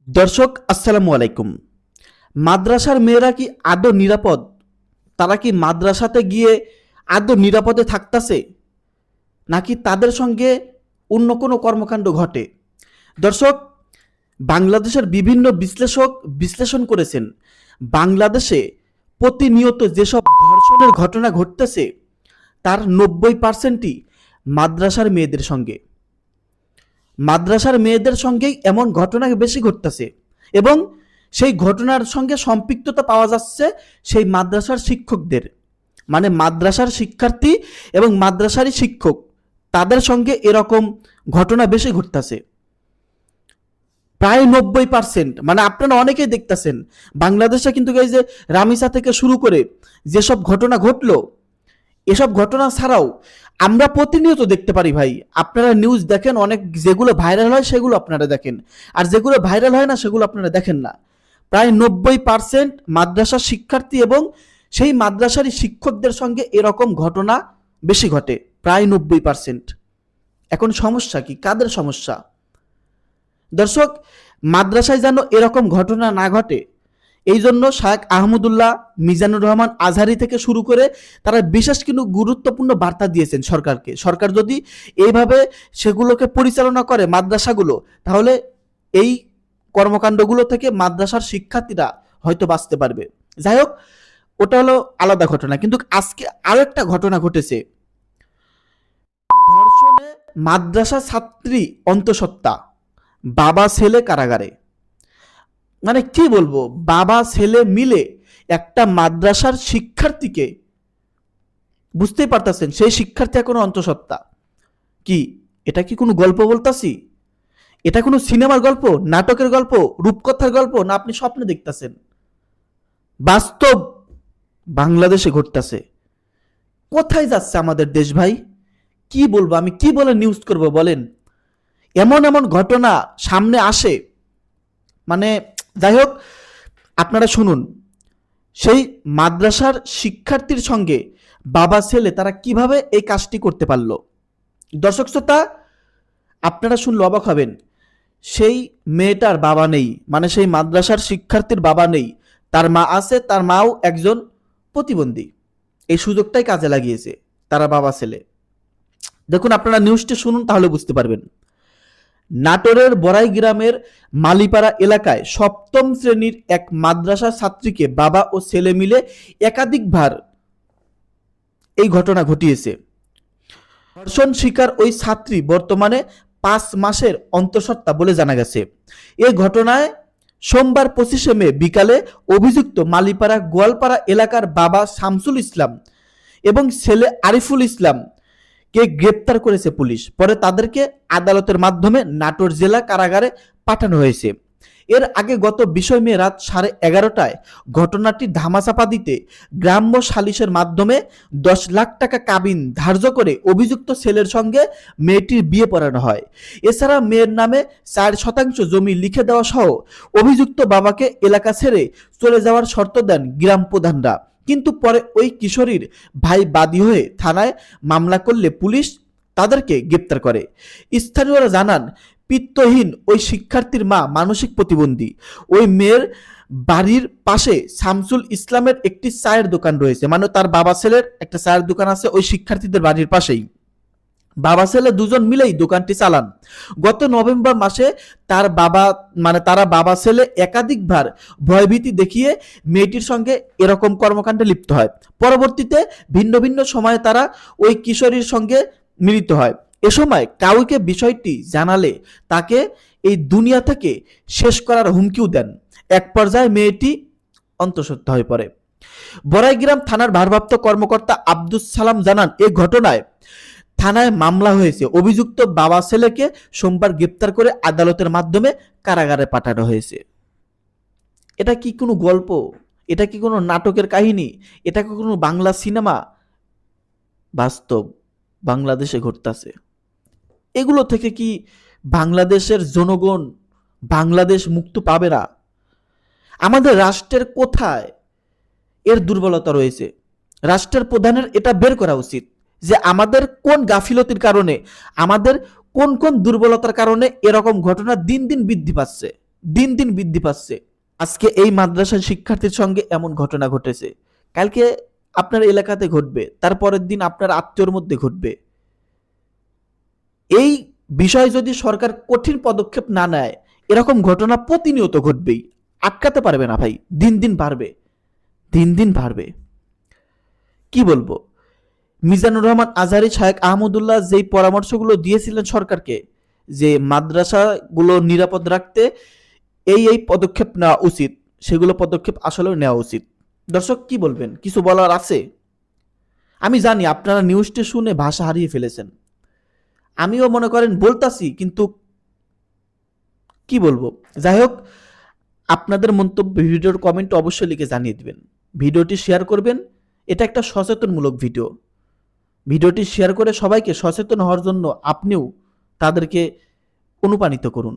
দর্শক আসসালামু আলাইকুম। মাদ্রাসার মেয়েরা কি আদৌ নিরাপদ? তারা কি মাদ্রাসাতে গিয়ে আদৌ নিরাপদে থাকতেছে, নাকি তাদের সঙ্গে অন্য কোনো কর্মকাণ্ড ঘটে? দর্শক, বাংলাদেশের বিভিন্ন বিশ্লেষক বিশ্লেষণ করেছেন, বাংলাদেশে প্রতিনিয়ত যেসব ধর্ষণের ঘটনা ঘটতেছে তার 90%ই মাদ্রাসার মেয়েদের সঙ্গে। মাদ্রাসার মেয়েদের সঙ্গেই এমন ঘটনা বেশি ঘটতেছে এবং সেই ঘটনার সঙ্গে সম্পৃক্ততা পাওয়া যাচ্ছে সেই মাদ্রাসার শিক্ষকদের, মানে মাদ্রাসার শিক্ষার্থী এবং মাদ্রাসারই শিক্ষক, তাদের সঙ্গে এরকম ঘটনা বেশি ঘটতেছে। প্রায় 90%, মানে আপনারা অনেকেই দেখতেছেন বাংলাদেশে কিন্তু এই যে রামিসা থেকে শুরু করে যেসব ঘটনা ঘটলো, এসব ঘটনা ছাড়াও আমরা প্রতিনিয়ত দেখতে পারি ভাই। আপনারা নিউজ দেখেন, অনেক যেগুলো ভাইরাল হয় সেগুলো আপনারা দেখেন, আর যেগুলো ভাইরাল হয় না সেগুলো আপনারা দেখেন না। প্রায় 90% মাদ্রাসার শিক্ষার্থী এবং সেই মাদ্রাসারই শিক্ষকদের সঙ্গে এরকম ঘটনা বেশি ঘটে, প্রায় 90%। এখন সমস্যা কি? কাদের সমস্যা? দর্শক, মাদ্রাসায় যেন এরকম ঘটনা না ঘটে এই জন্য শায়েখ আহমদুল্লাহ, মিজানুর রহমান আজহারি থেকে শুরু করে তারা বিশেষ কিন্তু গুরুত্বপূর্ণ বার্তা দিয়েছেন সরকারকে। সরকার যদি এইভাবে সেগুলোকে পরিচালনা করে মাদ্রাসাগুলো, তাহলে এই কর্মকাণ্ডগুলো থেকে মাদ্রাসার শিক্ষার্থীরা হয়তো বাঁচতে পারবে। যাই হোক, ওটা হলো আলাদা ঘটনা। কিন্তু আজকে আরো একটা ঘটনা ঘটেছে, ধর্ষণে মাদ্রাসা ছাত্রী অন্তঃসত্ত্বা, বাবা ছেলে কারাগারে। মানে কি বলবো, বাবা ছেলে মিলে একটা মাদ্রাসার শিক্ষার্থীকে, বুঝতেই পারতেছেন সেই শিক্ষার্থী এখনো অন্তঃসত্ত্বা। কি এটা কি কোনো গল্প বলতাছি? এটা কোনো সিনেমার গল্প, নাটকের গল্প, রূপকথার গল্প, না আপনি স্বপ্নে দেখতেছেন? বাস্তব বাংলাদেশে ঘটতেছে। কোথায় যাচ্ছে আমাদের দেশ ভাই? কি বলবো আমি, কি বলে নিউজ করব বলেন? এমন এমন ঘটনা সামনে আসে, মানে যাই হোক, আপনারা শুনুন সেই মাদ্রাসার শিক্ষার্থীর সঙ্গে বাবা ছেলে তারা কিভাবে এই কাজটি করতে পারলো। দর্শক শ্রোতা, আপনারা শুনলে অবাক হবেন, সেই মেয়েটার বাবা নেই, মানে সেই মাদ্রাসার শিক্ষার্থীর বাবা নেই, তার মা আছে, তার মাও একজন প্রতিবন্ধী। এই সুযোগটাই কাজে লাগিয়েছে তারা বাবা ছেলে। দেখুন, আপনারা নিউজটি শুনুন তাহলে বুঝতে পারবেন। নাটোরের বড়াই গ্রামের মালিপাড়া এলাকায় সপ্তম শ্রেণীর এক মাদ্রাসা ছাত্রীকে বাবা ও ছেলে মিলে একাধিকবার এই ঘটনা ঘটিয়েছে। ধর্ষণ শিকার ওই ছাত্রী বর্তমানে 5 মাসের অন্তঃসত্ত্বা বলে জানা গেছে। এই ঘটনায় সোমবার 25শে মে বিকালে অভিযুক্ত মালিপাড়া গোয়ালপাড়া এলাকার বাবা শামসুল ইসলাম এবং ছেলে আরিফুল ইসলাম কে গ্রেপ্তার করেছে পুলিশ। পরে তাদেরকে আদালতের মাধ্যমে নাটোর জেলা কারাগারে পাঠানো হয়েছে। এর আগে গত 20 মে রাত 11:30টায় ঘটনাটি ধামাচাপা দিতে গ্রাম্য সালিশের মাধ্যমে 10 লাখ টাকা কাবিন ধার্য করে অভিযুক্ত ছেলের সঙ্গে মেয়েটির বিয়ে পড়ানো হয়। এছাড়া মেয়ের নামে 4% জমি লিখে দেওয়া সহ অভিযুক্ত বাবাকে এলাকা ছেড়ে চলে যাওয়ার শর্ত দেন গ্রাম প্রধানরা। কিন্তু পরে ওই কিশোরীর ভাই বাদী হয়ে থানায় মামলা করলে পুলিশ তাদেরকে গ্রেপ্তার করে। স্থানীয়রা জানান, পিত্তহীন ওই শিক্ষার্থীর মা মানসিক প্রতিবন্ধী। ওই মেয়ের বাড়ির পাশে শামসুল ইসলামের একটি চায়ের দোকান রয়েছে, মানে তার বাবা ছেলের একটা চায়ের দোকান আছে ওই শিক্ষার্থীদের বাড়ির পাশেই। বাবা ছেলে দুজন মিলেই দোকানটি চালান। গত নভেম্বর মাসে তারা বাবা ছেলে একাধিকবার ভয়ভীতি দেখিয়ে মেয়েটির সঙ্গে এরকম কর্মকাণ্ডে লিপ্ত হয়। পরবর্তীতে ভিন্ন ভিন্ন সময়ে তারা ওই কিশোরীর সঙ্গে মিলিত হয়। এ সময় কাউকে বিষয়টি জানালে তাকে এই দুনিয়া থেকে শেষ করার হুমকিও দেন। এক পর্যায়ে মেয়েটি অন্তঃসত্ত্বা হয়ে পড়ে। বড়াইগ্রাম থানার ভারপ্রাপ্ত কর্মকর্তা আব্দুস সালাম জানান, এই ঘটনায় থানায় মামলা হয়েছে। অভিযুক্ত বাবা ছেলেকে সোমবার গ্রেপ্তার করে আদালতের মাধ্যমে কারাগারে পাঠানো হয়েছে। এটা কি কোনো গল্প? এটা কি কোনো নাটকের কাহিনী? এটা কি কোনো বাংলা সিনেমা? বাস্তব বাংলাদেশে ঘটতেছে। এগুলো থেকে কি বাংলাদেশের জনগণ, বাংলাদেশ মুক্ত পাবে না? আমাদের রাষ্ট্রের কোথায় এর দুর্বলতা রয়েছে? রাষ্ট্রের প্রধানের এটা বের করা উচিত যে আমাদের কোন গাফিলতির কারণে, আমাদের কোন কোন দুর্বলতার কারণে এরকম ঘটনা দিন দিন বৃদ্ধি পাচ্ছে। দিন দিন বৃদ্ধি পাচ্ছে। আজকে এই মাদ্রাসার শিক্ষার্থীর সঙ্গে এমন ঘটনা ঘটেছে, কালকে আপনার এলাকাতে ঘটবে, তারপরের দিন আপনার আত্মীয়র মধ্যে ঘটবে। এই বিষয়ে যদি সরকার কঠিন পদক্ষেপ না নেয়, এরকম ঘটনা প্রতিনিয়ত ঘটবেই, আটকাতে পারবে না ভাই। দিন দিন বাড়বে, দিন দিন বাড়বে। কি বলবো, মিজানুর রহমান আজহারী, শায়েখ আহমদুল্লাহ যেই পরামর্শগুলো দিয়েছিলেন সরকারকে, যে মাদ্রাসাগুলো নিরাপদ রাখতে এই পদক্ষেপ নেওয়া উচিত, সেগুলো পদক্ষেপ আসলে নেওয়া উচিত। দর্শক কি বলবেন, কিছু বলার আছে? আমি জানি আপনারা নিউজটি শুনে ভাষা হারিয়ে ফেলেছেন, আমিও মনে করেন বলতাছি, কিন্তু কি বলবো। যাই হোক, আপনাদের মন্তব্য ভিডিওর কমেন্ট অবশ্যই লিখে জানিয়ে দিবেন। ভিডিওটি শেয়ার করবেন, এটা একটা সচেতনমূলক ভিডিও। ভিডিওটি শেয়ার করে সবাইকে সচেতন হওয়ার জন্য আপনিও তাদেরকে অনুপ্রাণিত করুন।